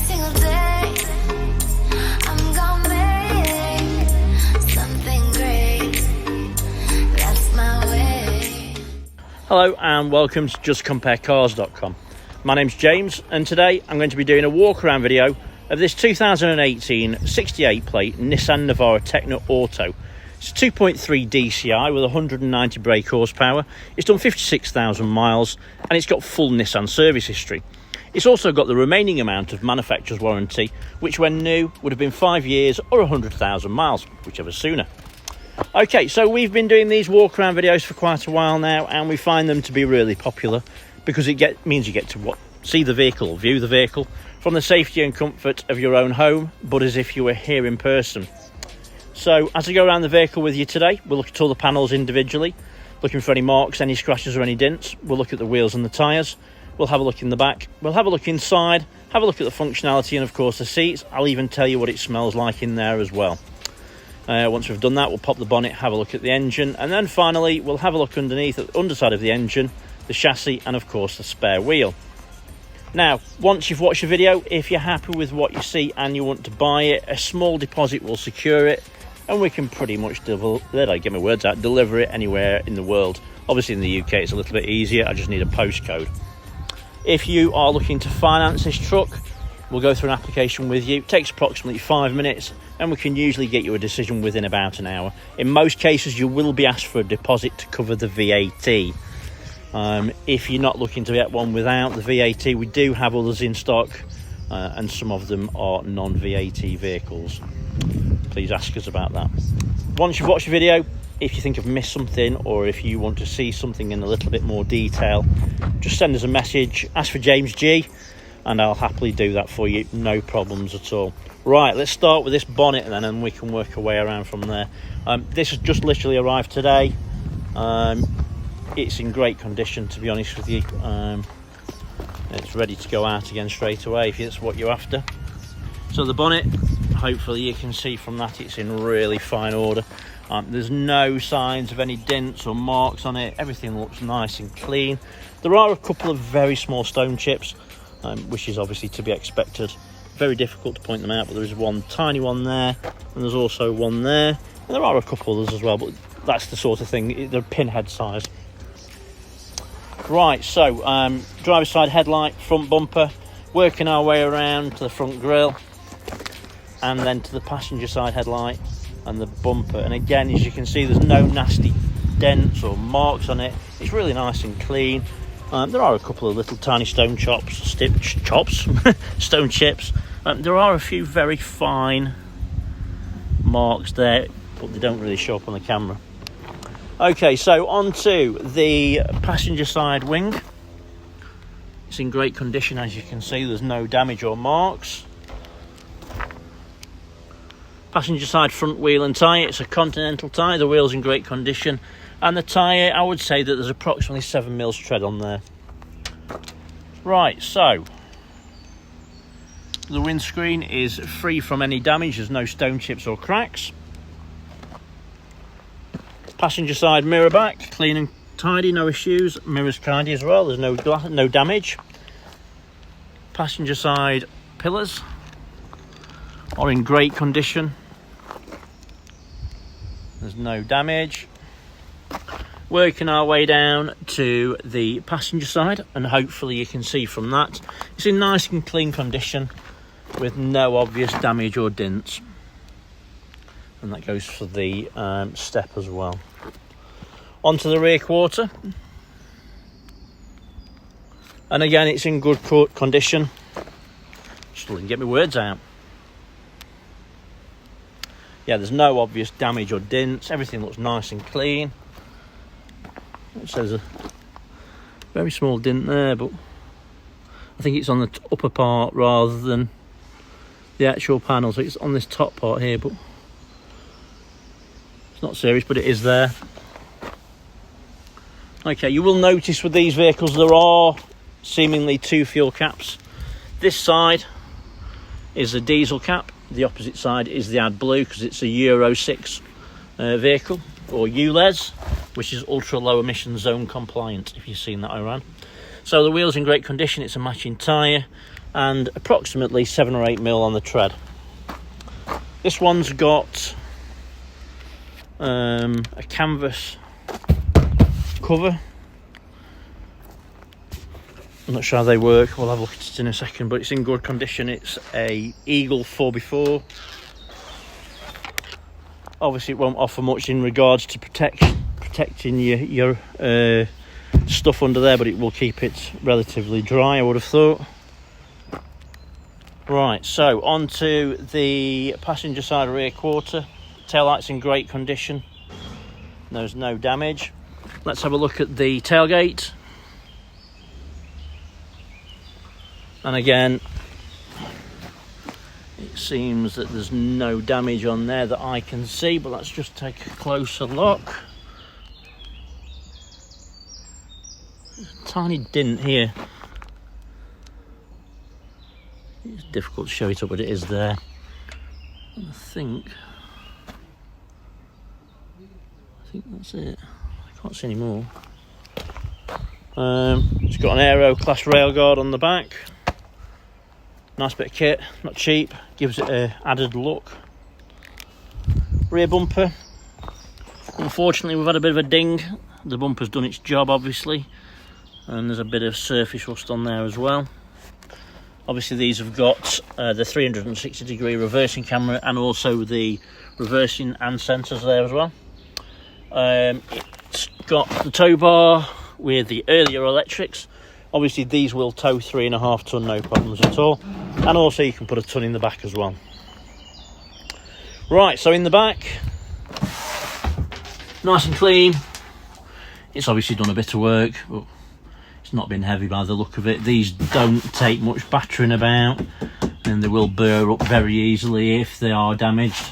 single day I'm gonna make something great. That's my way. Hello and welcome to justcomparecars.com. My name's James and today I'm going to be doing a walk around video of this 2018 68 plate Nissan Navara Tekna Auto. It's a 2.3 DCI with 190 brake horsepower. It's done 56,000 miles and it's got full Nissan service history. It's also got the remaining amount of manufacturer's warranty, which when new would have been 5 years or 100,000 miles, whichever sooner. Okay, so we've been doing these walk around videos for quite a while now and we find them to be really popular because it means you get to see the vehicle or view the vehicle from the safety and comfort of your own home, but as if you were here in person. So as I go around the vehicle with you today, we'll look at all the panels individually, looking for any marks, any scratches or any dents. We'll look at the wheels and the tyres. We'll have a look in the back. We'll have a look inside, have a look at the functionality and of course the seats. I'll even tell you what it smells like in there as well. Once we've done that, we'll pop the bonnet, have a look at the engine, and then finally we'll have a look underneath at the underside of the engine, the chassis and of course the spare wheel. Now, once you've watched the video, if you're happy with what you see and you want to buy it, a small deposit will secure it and we can pretty much deliver it anywhere in the world. Obviously in the UK it's a little bit easier, I just need a postcode. If you are looking to finance this truck, we'll go through an application with you. It takes approximately 5 minutes and we can usually get you a decision within about an hour. In most cases you will be asked for a deposit to cover the VAT. If you're not looking to get one without the VAT, we do have others in stock and some of them are non-VAT vehicles. Please ask us about that. Once you've watched the video, if you think I've missed something or if you want to see something in a little bit more detail, just send us a message, ask for James G, and I'll happily do that for you, no problems at all. Right, let's start with this bonnet then and we can work our way around from there. This has just literally arrived today. It's in great condition, to be honest with you. It's ready to go out again straight away if that's what you're after. So the bonnet, hopefully you can see from that it's in really fine order. There's no signs of any dents or marks on it. Everything looks nice and clean. There are a couple of very small stone chips, which is obviously to be expected. Very difficult to point them out, but there is one tiny one there and there's also one there, and there are a couple others as well, but that's the sort of thing, they're pinhead size. Right, so driver's side headlight, front bumper, working our way around to the front grille and then to the passenger side headlight and the bumper. And again, as you can see, there's no nasty dents or marks on it. It's really nice and clean. There are a couple of little tiny stone stone chips. There are a few very fine marks there, but they don't really show up on the camera. Okay, so onto the passenger side wing. It's in great condition, as you can see. There's no damage or marks. Passenger side front wheel and tyre, it's a Continental tyre. The wheel's in great condition, and the tyre, I would say that there's approximately 7 mils tread on there. Right, so the windscreen is free from any damage. There's no stone chips or cracks. Passenger side mirror back, clean and tidy, no issues. Mirrors tidy as well, there's no damage. Passenger side pillars are in great condition. There's no damage. Working our way down to the passenger side, and hopefully you can see from that it's in nice and clean condition with no obvious damage or dents. And that goes for the step as well. Onto the rear quarter, and again it's in good condition. Still didn't get my words out. Yeah, there's no obvious damage or dents. Everything looks nice and clean. It says a very small dent there, but I think it's on the upper part rather than the actual panel. So it's on this top part here, but it's not serious, but it is there. Okay, you will notice with these vehicles there are seemingly two fuel caps. This side is a diesel cap, the opposite side is the AdBlue because it's a Euro 6 vehicle, or ULEZ, which is ultra low emission zone compliant, if you've seen that I ran. So the wheel's in great condition, it's a matching tyre. and approximately 7 or 8 mil on the tread. This one's got a canvas cover. I'm not sure how they work, we'll have a look at it in a second, but it's in good condition. It's a Eagle 4x4. Obviously it won't offer much in regards to protecting your stuff under there, but it will keep it relatively dry, I would have thought. Right, so onto the passenger side rear quarter. Taillight's in great condition, there's no damage. Let's have a look at the tailgate. And again, it seems that there's no damage on there that I can see, but let's just take a closer look. Tiny dint here. It's difficult to show it up, but it is there. And I think that's it. I can't see any more. It's got an Aero class railguard on the back. Nice bit of kit, not cheap, gives it an added look. Rear bumper. Unfortunately, we've had a bit of a ding. The bumper's done its job, obviously, and there's a bit of surface rust on there as well. Obviously, these have got the 360-degree reversing camera and also the reversing and sensors there as well. It's got the tow bar with the earlier electrics. Obviously these will tow 3.5 ton, no problems at all, and also you can put a ton in the back as well. Right, so in the back, nice and clean. It's obviously done a bit of work, but it's not been heavy by the look of it. These don't take much battering about, and they will burr up very easily if they are damaged.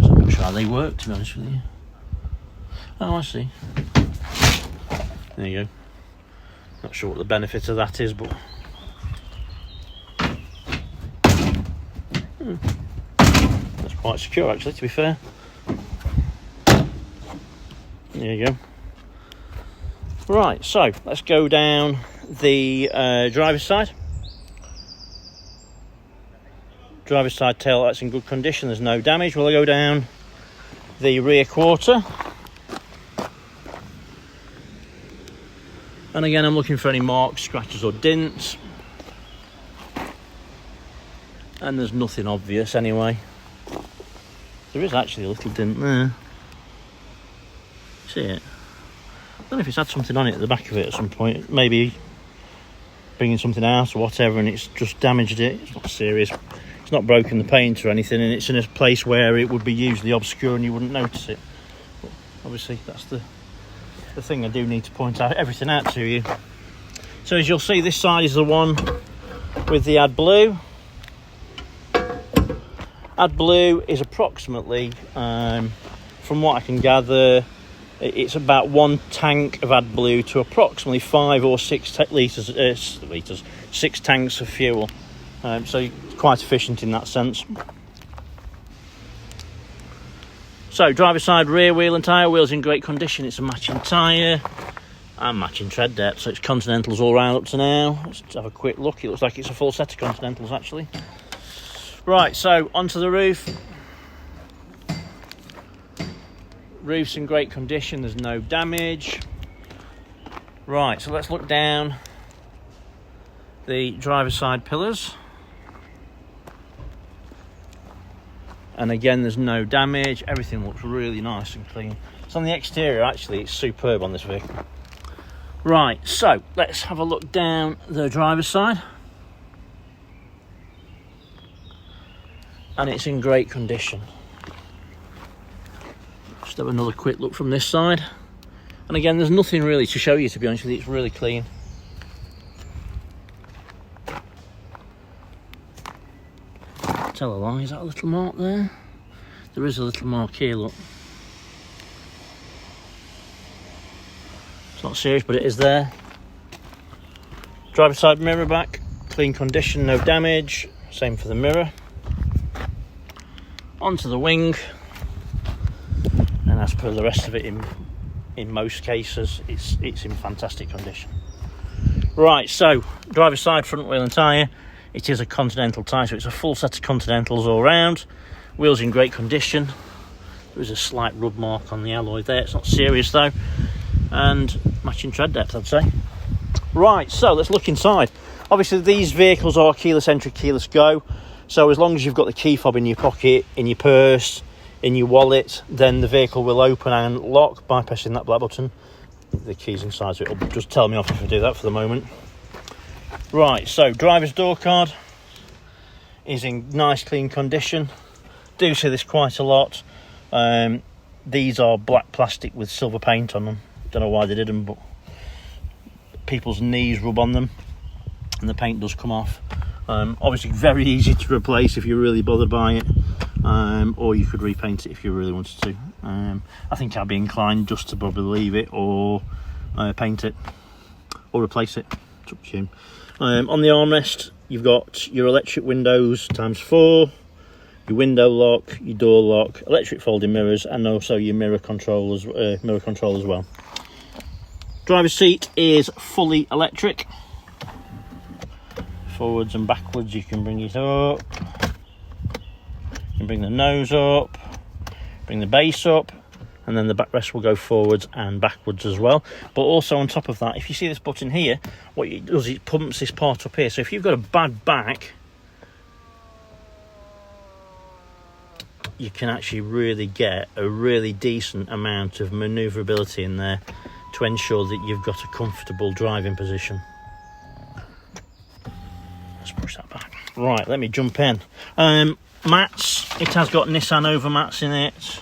I'm not sure how they work, to be honest with you. Oh, I see. There you go. Not sure what the benefit of that is, but that's quite secure actually, to be fair. There you go. Right, so let's go down the driver's side. Driver's side taillight's in good condition, there's no damage. We'll go down the rear quarter. And again, I'm looking for any marks, scratches or dints. And there's nothing obvious anyway. There is actually a little dint there. See it? I don't know if it's had something on it at the back of it at some point. Maybe bringing something out or whatever, and it's just damaged it. It's not serious. It's not broken the paint or anything, and it's in a place where it would be usually obscure and you wouldn't notice it. But obviously, that's the thing I do need to point out everything out to you. So as you'll see, this side is the one with the AdBlue. AdBlue is approximately, from what I can gather, it's about 1 tank of AdBlue to approximately 5 or 6 6 tanks of fuel. So quite efficient in that sense. So driver's side rear wheel and tyre, wheels in great condition. It's a matching tyre and matching tread depth, so it's Continentals all round up to now. Let's have a quick look. It looks like it's a full set of Continentals actually. Right, so onto the roof. Roof's in great condition, there's no damage. Right, so let's look down the driver's side pillars. And again, there's no damage. Everything looks really nice and clean. So on the exterior, actually, it's superb on this vehicle. Right, so let's have a look down the driver's side. And it's in great condition. Just have another quick look from this side. And again, there's nothing really to show you, to be honest with you. It's really clean. Tell a lie, is that a little mark there? There is a little mark here, look. It's not serious, but it is there. Driver's side mirror back, clean condition, no damage. Same for the mirror. Onto the wing. And as per the rest of it, in most cases, it's in fantastic condition. Right, so driver's side front wheel and tyre. It is a Continental tyre, so it's a full set of Continentals all round. Wheels in great condition. There is a slight rub mark on the alloy there. It's not serious though. And matching tread depth, I'd say. Right, so let's look inside. Obviously these vehicles are keyless entry, keyless go. So as long as you've got the key fob in your pocket, in your purse, in your wallet, then the vehicle will open and lock by pressing that black button. The keys inside, so it'll just tell me off if I do that for the moment. Right, so driver's door card is in nice clean condition. Do see this quite a lot. These are black plastic with silver paint on them. Don't know why they did them, but people's knees rub on them and the paint does come off. Obviously very easy to replace if you're really bothered by it, or you could repaint it if you really wanted to. I think I'd be inclined just to probably leave it or paint it or replace it. It's up to you. On the armrest you've got your electric windows ×4, your window lock, your door lock, electric folding mirrors, and also your mirror control as well. Driver's seat is fully electric. Forwards and backwards you can bring it up. You can bring the nose up, bring the base up, and then the backrest will go forwards and backwards as well. But also on top of that, if you see this button here, what it does is it pumps this part up here. So if you've got a bad back, you can actually really get a really decent amount of manoeuvrability in there to ensure that you've got a comfortable driving position. Let's push that back. Right, let me jump in. Mats, it has got Nissan over mats in it.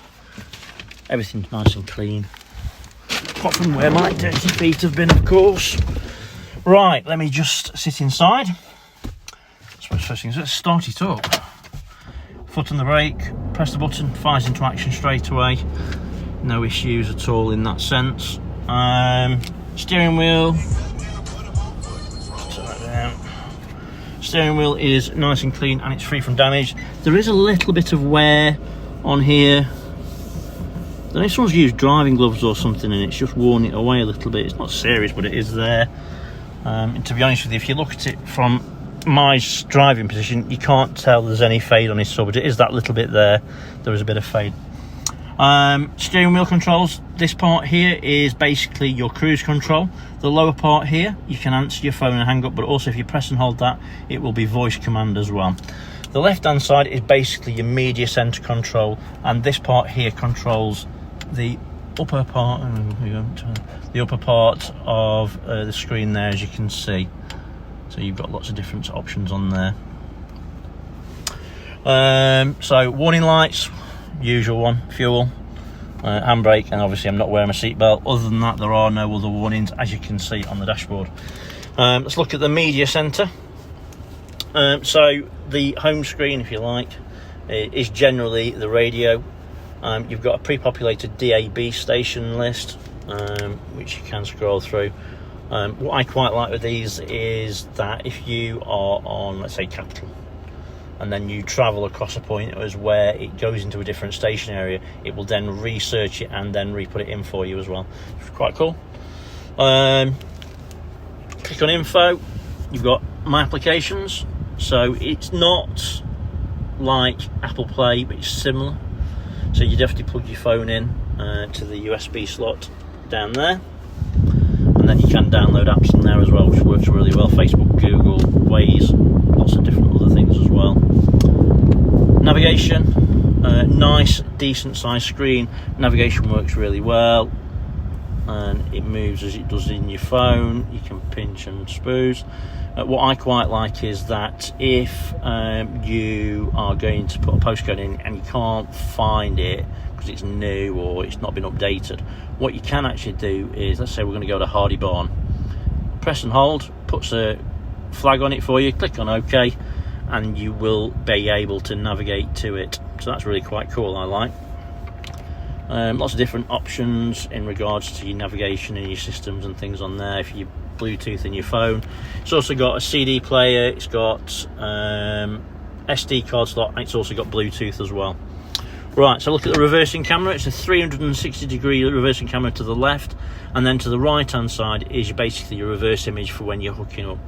Everything's nice and clean, apart from where my dirty feet have been, of course. Right, let me just sit inside. First things, let's start it up. Foot on the brake, press the button, fires into action straight away. No issues at all in that sense. Steering wheel, turn that down. Steering wheel is nice and clean and it's free from damage. There is a little bit of wear on here. I don't know if someone's used driving gloves or something and it's just worn it away a little bit. It's not serious, but it is there. And to be honest with you, if you look at it from my driving position, you can't tell there's any fade on his sub, but it is that little bit there. There is a bit of fade. Steering wheel controls. This part here is basically your cruise control. The lower part here, you can answer your phone and hang up, but also if you press and hold that, it will be voice command as well. The left hand side is basically your media center control, and this part here controls the upper part of the screen there, as you can see. So you've got lots of different options on there. So warning lights, usual one, fuel, handbrake, and obviously I'm not wearing my seatbelt. Other than that, there are no other warnings, as you can see on the dashboard. Let's look at the media center. So the home screen, if you like, is generally the radio. You've got a pre-populated DAB station list, which you can scroll through. What I quite like with these is that if you are on, let's say, Capital, and then you travel across a point as where it goes into a different station area, it will then research it and then re-put it in for you as well. It's quite cool. Click on info, you've got my applications. So it's not like Apple Play, but it's similar. So you definitely plug your phone in to the USB slot down there, and then you can download apps in there as well, which works really well. Facebook, Google, Waze, lots of different other things as well. Navigation, nice decent sized screen. Navigation works really well and it moves as it does in your phone. You can pinch and spooze. What I quite like is that if you are going to put a postcode in and you can't find it because it's new or it's not been updated, what you can actually do is, let's say we're going to go to Hardy Barn, press and hold, puts a flag on it for you, click on OK, and you will be able to navigate to it. So that's really quite cool, I like. Lots of different options in regards to your navigation and your systems and things on there. If you Bluetooth in your phone, it's also got a CD player, it's got SD card slot, and it's also got Bluetooth as well. Right, so look at the reversing camera. It's a 360 degree reversing camera to the left, and then to the right hand side is basically your reverse image for when you're hooking up.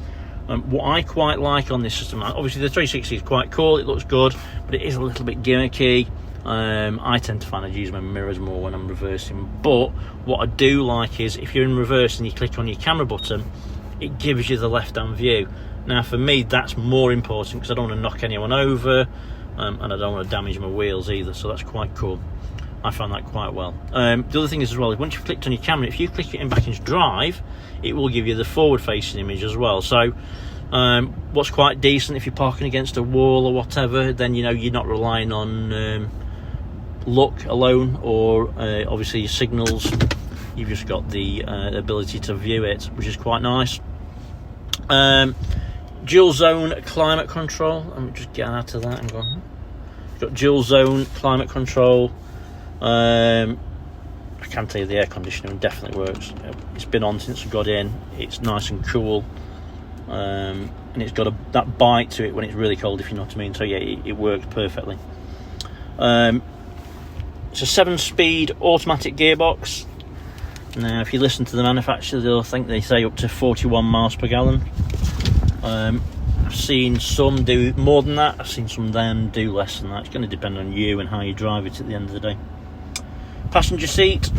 What I quite like on this system, obviously the 360 is quite cool, it looks good, but it is a little bit gimmicky. I tend to find I use my mirrors more when I'm reversing, but what I do like is if you're in reverse and you click on your camera button, it gives you the left hand view. Now for me that's more important because I don't want to knock anyone over, and I don't want to damage my wheels either, so that's quite cool. I find that quite well. The other thing is as well, is once you've clicked on your camera, if you click it back into drive, it will give you the forward facing image as well. So what's quite decent, if you're parking against a wall or whatever, then you know you're not relying on luck alone, or obviously your signals. You've just got the ability to view it, which is quite nice. Dual zone climate control. Let me just get out of that and go. Got dual zone climate control. I can tell you the air conditioning definitely works. It's been on since I got in. It's nice and cool, and it's got that bite to it when it's really cold, if you know what I mean. So yeah, it works perfectly. It's a 7-speed automatic gearbox. Now if you listen to the manufacturer, they'll think they say up to 41 miles per gallon. I've seen some do more than that, I've seen some then do less than that. It's going to depend on you and how you drive it at the end of the day. Passenger seat,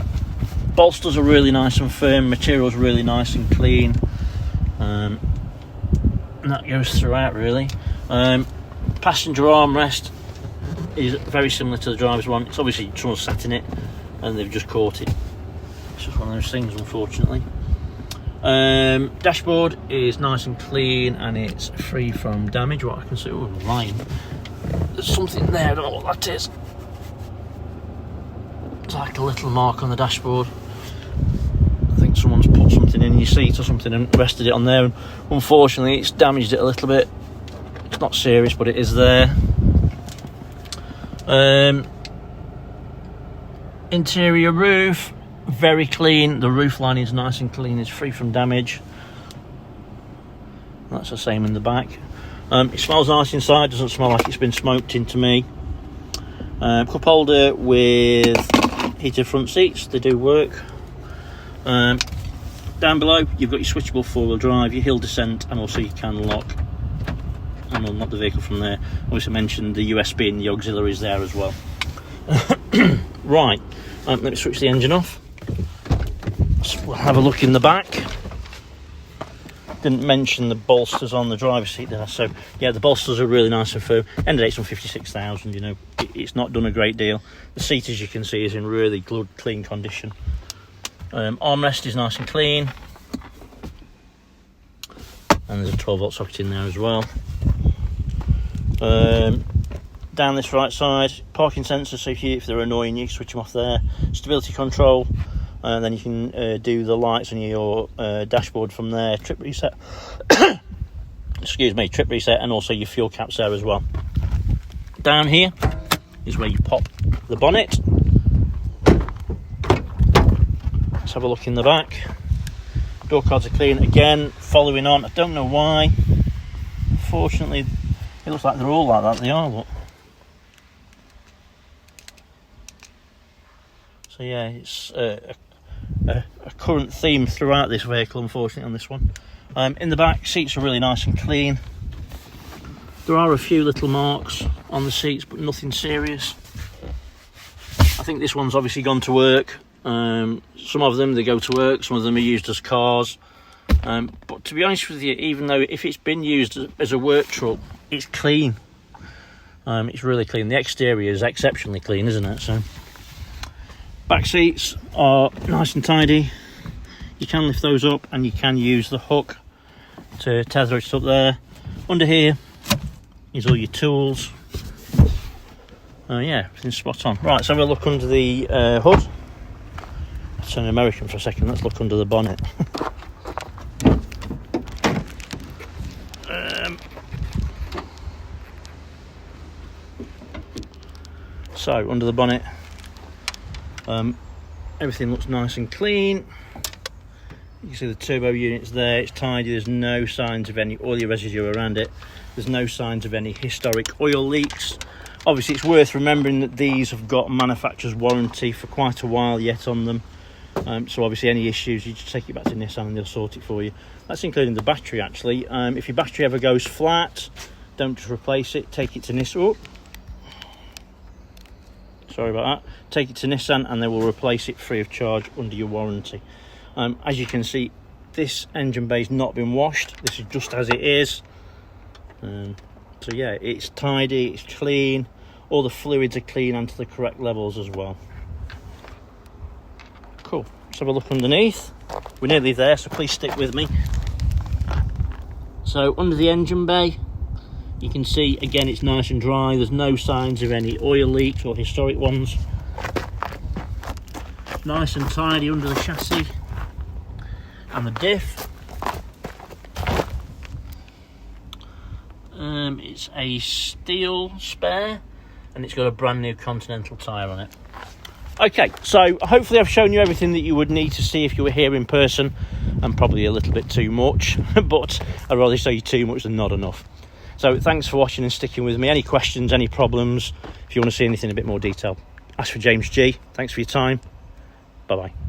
bolsters are really nice and firm, material's really nice and clean, and that goes throughout really. Passenger armrest is very similar to the driver's one. It's obviously someone sat in it and they've just caught it. It's just one of those things, unfortunately. Dashboard is nice and clean and it's free from damage. What I can see, oh, I'm lying. There's something there, I don't know what that is. It's like a little mark on the dashboard. I think someone's put something in your seat or something and rested it on there, and unfortunately it's damaged it a little bit. It's not serious, but it is there. Interior roof, very clean. The roof line is nice and clean, it's free from damage. That's the same in the back. It smells nice inside, doesn't smell like it's been smoked into me. Cup holder with heated front seats, they do work. Down below you've got your switchable four-wheel drive, your hill descent, and also you can lock and unlock the vehicle from there. Obviously mentioned the USB and the auxiliaries there as well. Right, let me switch the engine off. So we'll have a look in the back. Didn't mention the bolsters on the driver's seat there. So yeah, the bolsters are really nice and firm. End of the day, it's on 56,000. You know, it's not done a great deal. The seat, as you can see, is in really good, clean condition. Armrest is nice and clean, and there's a 12-volt socket in there as well. Down this right side, parking sensors, so if they're annoying you, switch them off there. Stability control, and then you can do the lights on your dashboard from there. Trip reset, excuse me, trip reset, and also your fuel caps there as well. Down here is where you pop the bonnet. Let's have a look in the back. Door cards are clean again. Following on, I don't know why. Unfortunately, it looks like they're all like that. They are, look. So yeah, it's a current theme throughout this vehicle, unfortunately, on this one. In the back, seats are really nice and clean. There are a few little marks on the seats, but nothing serious. I think this one's obviously gone to work. Some of them, they go to work, some of them are used as cars. But to be honest with you, even though if it's been used as a work truck, it's clean. It's really clean. The exterior is exceptionally clean, isn't it? So back seats are nice and tidy. You can lift those up and you can use the hook to tether it up there. Under here is all your tools. Yeah, everything's spot on. Right, so have a look under the hood. I'll turn American for a second. Let's look under the bonnet. So under the bonnet, everything looks nice and clean. You can see the turbo units there, it's tidy, there's no signs of any oily residue around it. There's no signs of any historic oil leaks. Obviously it's worth remembering that these have got manufacturer's warranty for quite a while yet on them. So obviously any issues, you just take it back to Nissan and they'll sort it for you. That's including the battery actually. If your battery ever goes flat, don't just replace it, take it to Nissan. Sorry about that. Take it to Nissan and they will replace it free of charge under your warranty. As you can see, this engine bay's not been washed. This is just as it is. So yeah, it's tidy, it's clean. All the fluids are clean and to the correct levels as well. Cool. Let's have a look underneath. We're nearly there, so please stick with me. So under the engine bay, you can see again it's nice and dry. There's no signs of any oil leaks or historic ones. Nice and tidy under the chassis and the diff. It's a steel spare and it's got a brand new Continental tyre on it. Okay, so hopefully I've shown you everything that you would need to see if you were here in person, and probably a little bit too much, but I'd rather show you too much than not enough. So thanks for watching and sticking with me. Any questions, any problems, if you want to see anything in a bit more detail, ask for James G. Thanks for your time. Bye-bye.